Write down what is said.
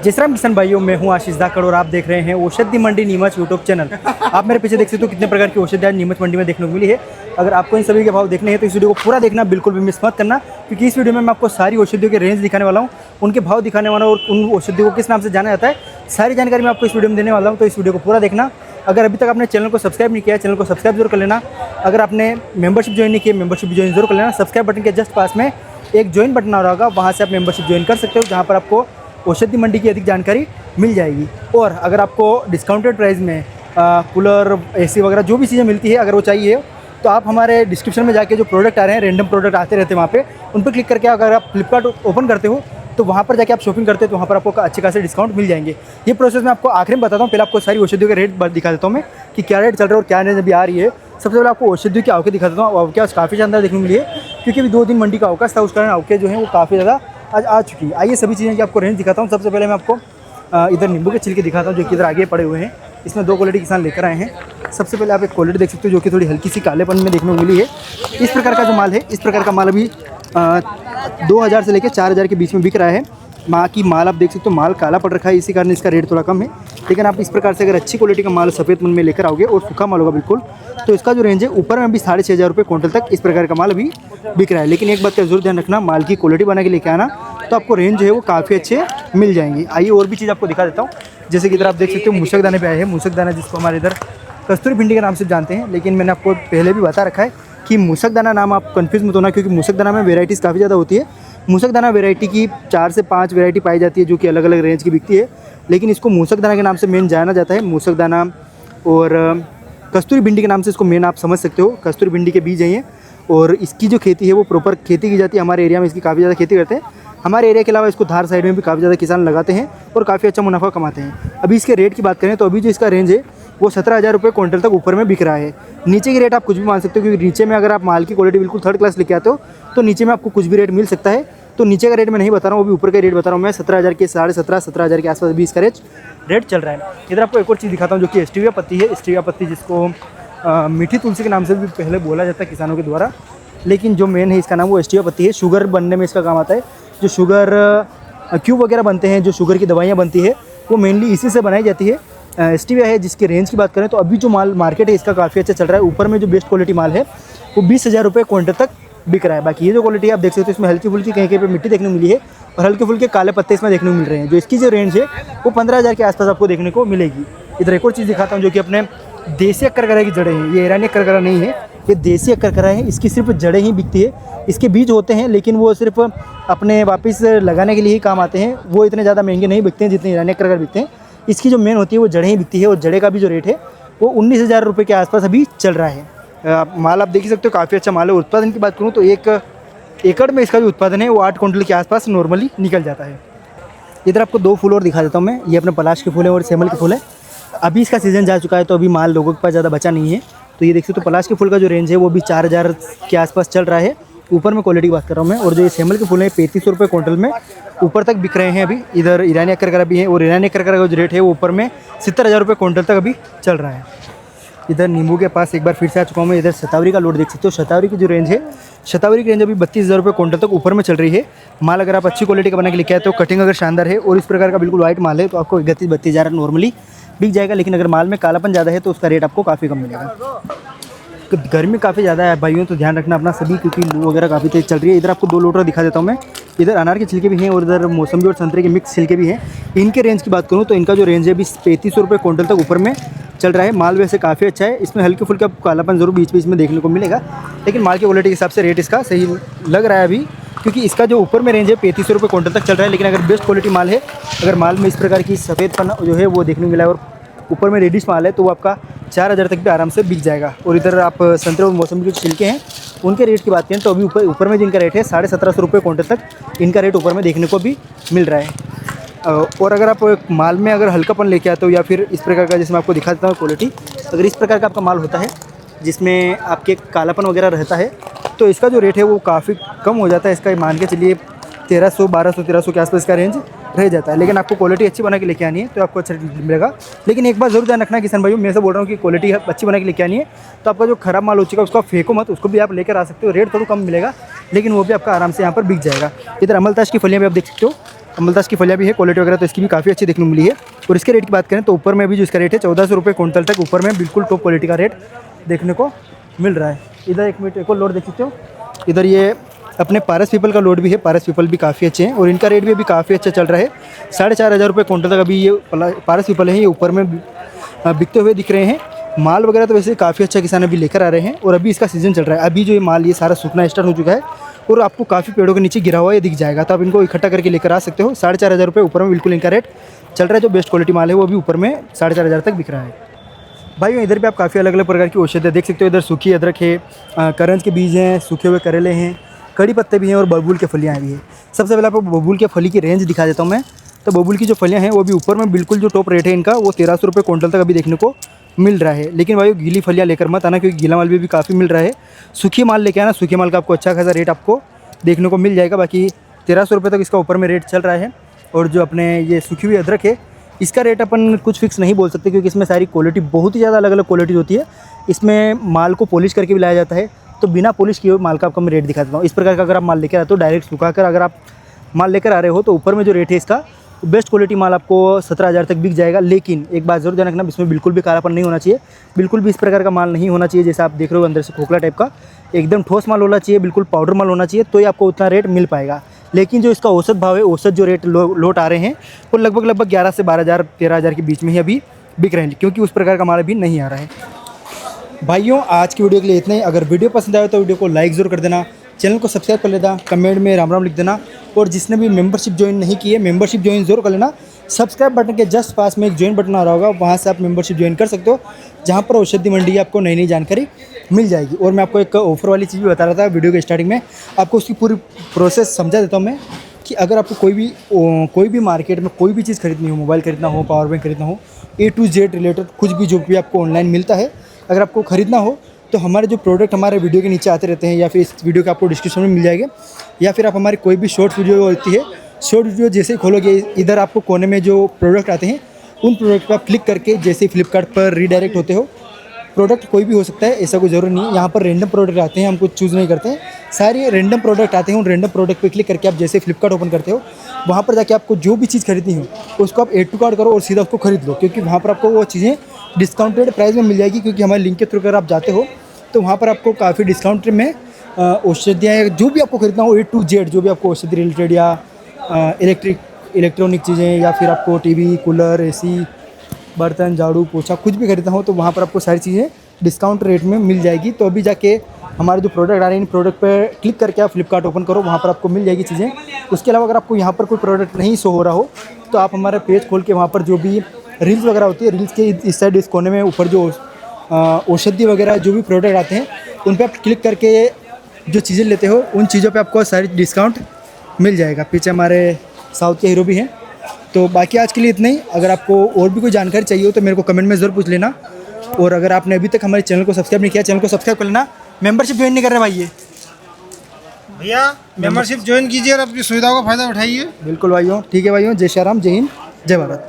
जय श्री राम किसान भाइयों, मैं हूं आशीष धाकड़ और आप देख रहे हैं औषधि मंडी नीमच यूट्यूब चैनल। आप मेरे पीछे देख सकते हो कितने प्रकार की औषधि आज नीमच मंडी में देखने को मिली है। अगर आपको इन सभी के भाव देखने हैं तो इस वीडियो को पूरा देखना, बिल्कुल भी मिस मत करना, क्योंकि इस वीडियो में मैं आपको सारी औषधियों के रेंज दिखाने वाला हूँ, उनके भाव दिखाने वाला हूँ और उन औषधियों को किस नाम से जाना जाता है, सारी जानकारी मैं आपको इस वीडियो में देने वाला हूँ। तो इस वीडियो को पूरा देखना। अगर अभी तक आपने चैनल को सब्सक्राइब नहीं किया है, चैनल को सब्सक्राइब जरूर कर लेना। अगर आपने मेंबरशिप ज्वाइन नहीं की है, मेंबरशिप ज्वाइन जरूर कर लेना। सब्सक्राइब बटन के जस्ट पास में एक ज्वाइन बटन आ रहा होगा, वहाँ से आप मेंबरशिप ज्वाइन कर सकते हो, जहाँ पर आपको औषधि मंडी की अधिक जानकारी मिल जाएगी। और अगर आपको डिस्काउंटेड प्राइस में कूलर, एसी वगैरह जो भी चीज़ें मिलती है, अगर वो चाहिए तो आप हमारे डिस्क्रिप्शन में जाके जो प्रोडक्ट आ रहे हैं, रैंडम प्रोडक्ट आते रहते हैं वहाँ पे, उन पर क्लिक करके अगर आप फ्लिपकार्ट ओपन करते हो तो वहाँ पर जाके आप शॉपिंग करते हो तो वहाँ पर आपको अच्छे खासे डिस्काउंट मिल जाएंगे। ये प्रोसेस मैं आपको आखिर में बताता हूँ। पहले आपको सारी औषधियों के रेट दिखा देता हूँ मैं कि क्या रेट चल रहा है और क्या रेंज अभी आ रही है। सबसे पहले आपको औषधियों की आवके दिखा देता हूँ। अवकाश काफ़ी शानदार देखने को मिली है, क्योंकि अभी 2 दिन मंडी का अवकाश था, उस कारण आवके जो है वो काफ़ी ज़्यादा आज आ चुकी है। आइए सभी चीज़ें की आपको रेंज दिखाता हूँ। सबसे पहले मैं आपको इधर नींबू के छिलके दिखाता हूँ, जो कि इधर आगे पड़े हुए हैं। इसमें 2 क्वालिटी किसान लेकर आए हैं। सबसे पहले आप एक क्वालिटी देख सकते हो, जो कि थोड़ी हल्की सी कालेपन में देखने को मिली है। इस प्रकार का जो माल है, इस प्रकार का माल अभी 2000 से लेकर 4000 के बीच में बिक रहा है। माल आप देख सकते हो, माल काला पड़ रखा है, इसी कारण इसका रेट थोड़ा कम है। लेकिन आप इस प्रकार से अगर अच्छी क्वालिटी का माल सफ़ेद मन में लेकर आओगे और सूखा माल होगा बिल्कुल, तो इसका जो रेंज है ऊपर में अभी 6500 रुपये क्विंटल तक इस प्रकार का माल अभी बिक रहा है। लेकिन एक बात का जरूर ध्यान रखना, माल की क्वालिटी बना के लेके आना, तो आपको रेंज जो है वो काफ़ी अच्छे मिल जाएंगी। आइए और भी चीज़ आपको दिखा देता हूँ। जैसे कि इधर आप देख सकते हो मूसक दाने पे आए हैं। मूसक दाना जिसको हमारे इधर कस्तूरी भिंडी के नाम से जानते हैं, लेकिन मैंने आपको पहले भी बता रखा है कि मूसक दाना नाम आप कंफ्यूज मत होना, क्योंकि मूसक दाना में वेराइटीज़ काफ़ी ज़्यादा होती है। मूसक दाना वेराइटी की 4 से 5 वेराइटी पाई जाती है, जो कि अलग अलग रेंज की बिकती है। लेकिन इसको मूसक दाना के नाम से मेन जाना जाता है। मूसक दाना और कस्तूरी भिंडी के नाम से इसको मेन आप समझ सकते हो। कस्तूरी भिंडी के बीज हैं ये, और इसकी जो खेती है वो प्रॉपर खेती की जाती है। हमारे एरिया में इसकी काफ़ी ज़्यादा खेती करते हैं। हमारे एरिया के अलावा इसको धार साइड में भी काफ़ी ज़्यादा किसान लगाते हैं और काफ़ी अच्छा मुनाफा कमाते हैं। अभी इसके रेट की बात करें तो अभी जो इसका रेंज है वो 17,000 रुपये क्विंटल तक ऊपर में बिक रहा है। नीचे की रेट आप कुछ भी मान सकते हो, क्योंकि नीचे में अगर आप माल की क्वालिटी बिल्कुल थर्ड क्लास लेके आते हो तो नीचे में आपको कुछ भी रेट मिल सकता है। तो नीचे का रेट मैं नहीं बता रहा हूँ, वो भी ऊपर का रेट बता रहा हूँ मैं। 17,000 के 17,500 के आसपास भी इसका रेट चल रहा है। इधर आपको एक और चीज़ दिखाता हूँ, जो कि स्टीविया पत्ती है। स्टीविया पत्ती जिसको मीठी तुलसी के नाम से भी पहले बोला जाता है किसानों के द्वारा, लेकिन जो मेन है इसका नाम वो स्टीविया पत्ती है। शुगर बनने में इसका काम आता है। जो शुगर क्यूब वगैरह बनते हैं, जो शुगर की दवाइयाँ बनती है, वो मेनली इसी से बनाई जाती है। स्टीविया है। जिसके रेंज की बात करें तो अभी जो माल मार्केट है इसका काफ़ी अच्छा चल रहा है। ऊपर में जो बेस्ट क्वालिटी माल है वो 20,000 रुपये क्विंटल तक बिक रहा है। बाकी ये जो क्वालिटी आप देख सकते हो, इसमें हल्की फुल्की कहीं कहीं पे मिट्टी देखने को मिली है और हल्के फुल्के काले पत्ते इसमें देखने को मिल रहे हैं। जो इसकी जो रेंज है वो 15,000 के आसपास आपको देखने को मिलेगी। इधर एक और चीज़ दिखाता हूँ, जो कि अपने देसी अक्करकरा की जड़ें हैं। ये ईरानी अक्करकरा नहीं है, ये देसी अक्करकरा है। इसकी सिर्फ जड़ें ही बिकती है। इसके बीज होते हैं, लेकिन वो सिर्फ अपने वापस लगाने के लिए ही काम आते हैं। वो इतने ज़्यादा महंगे नहीं बिकते हैं जितने ईरानी अक्करकरा बिकते हैं। इसकी जो मेन होती है वो जड़ें ही बिकती है, और जड़े का भी जो रेट है वो 19,000 रुपये के आसपास अभी चल रहा है। माल आप देख ही सकते हो, काफ़ी अच्छा माल है। उत्पादन की बात करूँ तो 1 एकड़ में इसका जो उत्पादन है वो 8 क्विंटल के आसपास नॉर्मली निकल जाता है। इधर आपको 2 फूल और दिखा देता हूँ मैं। ये अपने पलाश के फूल है और सेमल के फूल है। अभी इसका सीज़न जा चुका है, तो अभी माल लोगों के पास ज़्यादा बचा नहीं है। तो ये देख सकते हो, पलाश के फूल का जो रेंज है वो भी 4,000 के आसपास चल रहा है। ऊपर में क्वालिटी की बात कर रहा हूँ मैं। और जो ये सेमल के फूल हैं 3500 रुपये क्विंटल में ऊपर तक बिक रहे हैं अभी। इधर ईरानी अक्करकरा भी है, और ईरानी अक्करकरा का जो रेट है वो ऊपर में 70,000 रुपये क्विंटल तक अभी चल रहा है। इधर नींबू के पास एक बार फिर से आ चुका हूँ मैं। इधर शतावरी का लोड देख सकते हो। शतावरी की जो रेंज है, शतावरी की रेंज अभी 32,000 रुपये क्विंटल तक ऊपर में चल रही है। माल अगर आप अच्छी क्वालिटी का बना के लेके आए तो कटिंग अगर शानदार है और इस प्रकार का बिल्कुल वाइट माल है तो आपको 31-32,000 नॉर्मली बिक जाएगा। लेकिन अगर माल में कालापन ज़्यादा है तो उसका रेट आपको काफ़ी कम मिलेगा। गर्मी काफ़ी ज़्यादा है भाइयों, तो ध्यान रखना अपना सभी, क्योंकि लू वगैरह काफ़ी तेज़ चल रही है। इधर आपको 2 लोटर दिखा देता हूँ मैं। इधर अनार के छिलके भी हैं और इधर मौसम्बी और संतरे के मिक्स छिलके भी हैं। इनके रेंज की बात करूँ तो इनका जो रेंज है अभी 3500 रुपये क्विंटल तक ऊपर में चल रहा है। माल वैसे काफ़ी अच्छा है। इसमें हल्के फुल्के आपको कालापन जरूर बीच बीच में देखने को मिलेगा, लेकिन माल की क्वालिटी के हिसाब से रेट इसका सही लग रहा है अभी, क्योंकि इसका जो ऊपर में रेंज है 3500 रुपये क्विंटल तक चल रहा है। लेकिन अगर बेस्ट क्वालिटी माल है, अगर माल में इस प्रकार की सफ़ेदपन जो है वो देखने को मिला है और ऊपर में रेडिश माल है, तो वो आपका 4,000 तक भी आराम से बिक जाएगा। और इधर आप संतरे और मौसमी के छिलके हैं, उनके रेट की बात करें तो अभी ऊपर में जिनका रेट है 1750 रुपये क्विंटल तक इनका रेट ऊपर में देखने को भी मिल रहा है। और अगर आप माल में अगर हल्कापन लेके आते हो, या फिर इस प्रकार का, जैसे मैं आपको दिखा देता हूँ क्वालिटी, अगर इस प्रकार का आपका माल होता है जिसमें आपके कालापन वगैरह रहता है, तो इसका जो रेट है वो काफ़ी कम हो जाता है। इसका मान के चलिए 1300, 1200, 1300 के आसपास इसका रेंज रह जाता है। लेकिन आपको क्वालिटी अच्छी बना के लेके आनी है तो आपको अच्छा मिलेगा। लेकिन एक बार जरूर ध्यान रखना किसान भाइयों, मैं से बोल रहा हूँ कि क्वालिटी अच्छी बना के लेके आनी है, तो आपका जो खराब माल हो चुका है उसका फेंको मत, उसको भी आप लेकर आ सकते हो। रेट थोड़ा कम मिलेगा, लेकिन वो भी आपका आराम से यहाँ पर बिक जाएगा। इधर अमलताश की फलियाँ भी आप देख सकते हो। अमलतास की फलियाँ भी है, क्वालिटी वगैरह तो इसकी भी काफ़ी अच्छी देखने को मिली है। और इसके रेट की बात करें तो ऊपर में भी जो इसका रेट है 1400 रुपये क्विंटल तक ऊपर में बिल्कुल टॉप क्वालिटी का रेट देखने को मिल रहा है। इधर एक मिनट एक और लोड देख सकते हो, इधर ये अपने पारस पीपल का लोड भी है, पारस पीपल भी काफ़ी अच्छे हैं और इनका रेट भी अभी काफ़ी अच्छा चल रहा है। 4500 रुपये क्विंटल तक अभी ये पारस पीपल है, ये ऊपर में बिकते हुए दिख रहे हैं। माल वगैरह तो वैसे काफ़ी अच्छा किसान अभी लेकर आ रहे हैं और अभी इसका सीज़न चल रहा है। अभी जो ये माल ये सारा सूखना स्टार्ट हो चुका है और आपको काफ़ी पेड़ों के नीचे गिरा हुआ ये दिख जाएगा, तो आप इनको इकट्ठा करके लेकर आ सकते हो। 4500 रुपये ऊपर में बिल्कुल इनका रेट चल रहा है। जो बेस्ट क्वालिटी माल है वो भी ऊपर में 4500 तक बिक रहा है। भाई इधर भी आप काफ़ी अलग अलग प्रकार की औषधियाँ देख सकते हो। इधर सूखी अदरक है, करंज के बीज हैं, सूखे हुए करेले हैं, कड़ी पत्ते भी हैं और बबूल के फलियाँ भी हैं। सबसे पहले आपको बबूल के फली की रेंज दिखा देता हूँ मैं। तो बबूल की जो फलियाँ हैं वो भी ऊपर में बिल्कुल जो टॉप रेट है इनका वो 1300 रुपये क्विंटल तक अभी देखने को मिल रहा है। लेकिन भाई गीली फलियाँ लेकर मत आना, क्योंकि गीला माल भी काफ़ी मिल रहा है। सूखी माल लेके आना, सूखी माल का आपको अच्छा खासा रेट आपको देखने को मिल जाएगा। बाकी 1300 रुपये तक इसका ऊपर में रेट चल रहा है। और जो अपने ये सूखी हुई अदरक है इसका रेट अपन कुछ फिक्स नहीं बोल सकते, क्योंकि इसमें सारी क्वालिटी बहुत ही ज़्यादा अलग अलग क्वालिटी होती है। इसमें माल को पॉलिश करके भी लाया जाता है, तो बिना पॉलिश किए हुए माल का आपको मैं रेट दिखा देता हूँ। इस प्रकार का अगर आप माल लेकर आते हो डायरेक्ट सुखा कर अगर आप माल लेकर आ रहे हो तो ऊपर में जो रेट है इसका बेस्ट क्वालिटी माल आपको 17,000 तक बिक जाएगा। लेकिन एक बात जरूर ध्यान रखना, इसमें बिल्कुल भी कालापन नहीं होना चाहिए, बिल्कुल भी इस प्रकार का माल नहीं होना चाहिए जैसा आप देख रहे हो अंदर से खोखला टाइप का। एकदम ठोस माल होना चाहिए, बिल्कुल पाउडर माल होना चाहिए, तो ही आपको उतना रेट मिल पाएगा। लेकिन जो इसका औसत भाव है, औसत जो रेट लोट आ रहे हैं वो लगभग 11 से 12,000 13,000 के बीच में ही अभी बिक रहे हैं, क्योंकि उस प्रकार का माल अभी नहीं आ रहा है। भाइयों आज की वीडियो के लिए इतना ही। अगर वीडियो पसंद आए तो वीडियो को लाइक ज़रूर कर देना, चैनल को सब्सक्राइब कर लेना, कमेंट में राम राम लिख देना। और जिसने भी मेंबरशिप ज्वाइन नहीं की है मेंबरशिप ज्वाइन जरूर कर लेना। सब्सक्राइब बटन के जस्ट पास में एक ज्वाइन बटन आ रहा होगा, वहाँ से आप मेंबरशिप ज्वाइन कर सकते हो, जहाँ पर औषधि मंडी की आपको नई नई जानकारी मिल जाएगी। और मैं आपको एक ऑफर वाली चीज़ भी बता रहा था वीडियो के स्टार्टिंग में, आपको उसकी पूरी प्रोसेस समझा देता हूँ मैं कि अगर आपको कोई भी मार्केट में कोई भी चीज़ खरीदनी हो, मोबाइल खरीदना हो, पावर बैंक खरीदना हो, A to Z रिलेटेड कुछ भी जो भी आपको ऑनलाइन मिलता है, अगर आपको ख़रीदना हो तो हमारे जो प्रोडक्ट हमारे वीडियो के नीचे आते रहते हैं, या फिर इस वीडियो के आपको डिस्क्रिप्शन में मिल जाएगा, या फिर आप हमारी कोई भी शॉर्ट वीडियो होती है, शॉर्ट वीडियो जैसे ही खोलोगे इधर आपको कोने में जो प्रोडक्ट आते हैं उन प्रोडक्ट पर आप क्लिक करके जैसे फ्लिपकार्ट पर रीडायरेक्ट होते हो। प्रोडक्ट कोई भी हो सकता है, ऐसा कोई ज़रूरी नहीं है। यहाँ पर रैंडम प्रोडक्ट आते हैं, हम कुछ चूज़ नहीं करते हैं, सारे रैंडम प्रोडक्ट आते हैं। उन रैंडम प्रोडक्ट पे क्लिक करके आप जैसे फ्लिपकार्ट ओपन करते हो, वहाँ पर जाके आपको जो भी चीज़ खरीदनी हो उसको आप एड टू कार्ट करो और सीधा उसको खरीद लो, क्योंकि वहाँ पर आपको वो चीज़ें डिस्काउंटेड प्राइस में मिल जाएगी। क्योंकि हमारे लिंक के थ्रू अगर आप जाते हो तो वहाँ पर आपको काफ़ी डिस्काउंट में औषधियाँ जो भी आपको खरीदना हो A to Z, जो भी आपको औषधि रिलेटेड या इलेक्ट्रॉनिक चीज़ें, या फिर आपको टीवी, कूलर, AC, बर्तन, झाड़ू, पोछा कुछ भी खरीदना हो तो वहाँ पर आपको सारी चीज़ें डिस्काउंट रेट में मिल जाएगी। तो अभी जाके हमारे जो प्रोडक्ट आ रहे हैं इन प्रोडक्ट पर क्लिक करके आप फ्लिपकार्ट ओपन करो, वहाँ पर आपको मिल जाएगी चीज़ें। उसके अलावा अगर आपको यहाँ पर कोई प्रोडक्ट नहीं शो हो रहा हो तो आप हमारा पेज खोल के वहाँ पर जो भी रील्स वगैरह होती है, रील्स के इस साइड इस कोने में ऊपर जो औषधि वगैरह जो भी प्रोडक्ट आते हैं उन पर आप क्लिक करके जो चीज़ें लेते हो उन चीज़ों पे आपको सारी डिस्काउंट मिल जाएगा। पीछे हमारे साउथ के हीरो भी हैं। तो बाकी आज के लिए इतना ही। अगर आपको और भी कोई जानकारी चाहिए हो तो मेरे को कमेंट में ज़रूर पूछ लेना। और अगर आपने अभी तक हमारे चैनल को सब्सक्राइब नहीं किया, चैनल को सब्सक्राइब कर लेना। मेंबरशिप ज्वाइन नहीं कर रहे भाई ये भैया, मेंबरशिप ज्वाइन कीजिए और अपनी सुविधाओं का फ़ायदा उठाइए। बिल्कुल भाइयों, ठीक है भाइयों। जय श्री राम, जय हिंद, जय भारत।